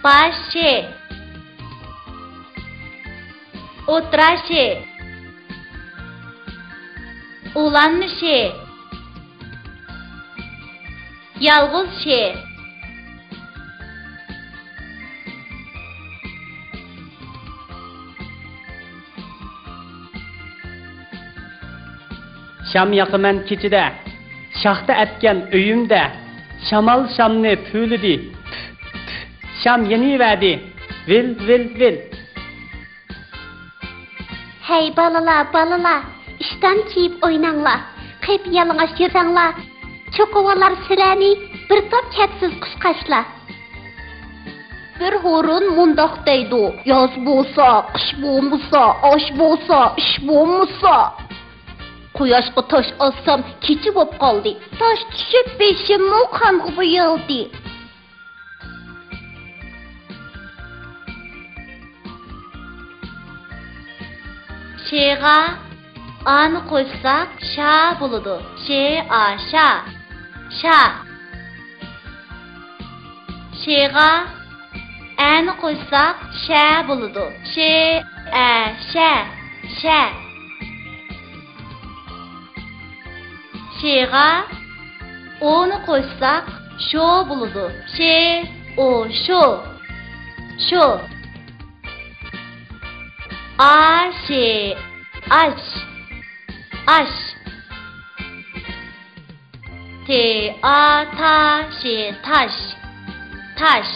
başı, otraşı, ulanışı, yalğızşı, Şam yaqıman keçide, şaxta etken öyümde, şamal şamni püylüdi, şam yeni verdi, vil vil vil. Hey balalar, işten çiyip oynanglar, qeyp yalıngaş yırsanglar, çokovalar sireni, bir top çetsiz kuşkaşlar. Bir horun mundaq deydi, yaz bolsa, qish bolmasa, osh bolsa, ish bolmasa. Quyoshga tosh olsam, kechi bo'lib qoldi. Tosh tushib beshimni qonga bo'yaldi. Şe'ga ani qo'ysak, sha bo'ladi. She'a, sha. Sha. She'ga ani qo'ysak, sha bo'ladi. She'a, sha. Sha. She'ga o'ni qo'ysak, sho bo'ladi. O, sho. Sho. Aşı, aş, aş. Te, a, ta, şe, taş, taş.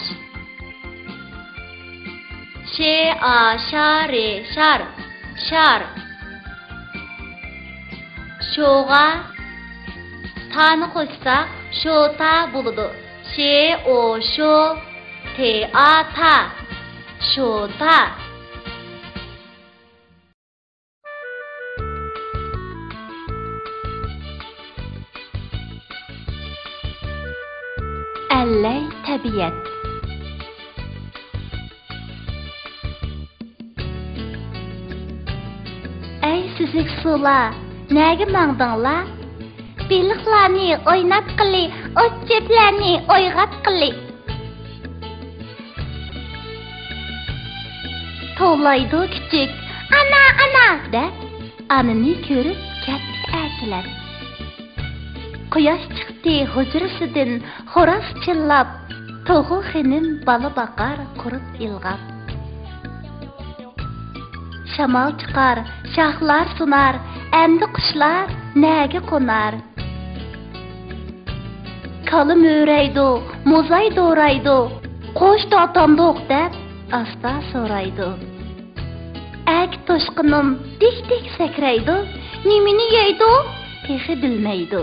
Şe, a, şa, re, şar, şar. Şoğa, ta'ni qo'shsak, şota bo'ladi. Şe, o, şo, te, a, ta, şota. Elley tabiat. Ey süzük sular, nega mangdinglar? Beliqlarni o'ynab qili, o'tcheplarni o'yg'at qili. To'laydi kichik, ana deb anini ko'rib katta akilar. Quyosh chiqdi hujrasidan xo'roz chillab, tog'u xinim bala baqar qurib ilg'ab. Shamol chiqar, shoxlar sunar, endi qushlar naga qo'nar. Kalı möğreydi, muzay doğraydı, qo'sh totamdoq deb asta so'raydi. Ak toshqinim dik sakraydi, nimini yeydi, texi bilmaydi.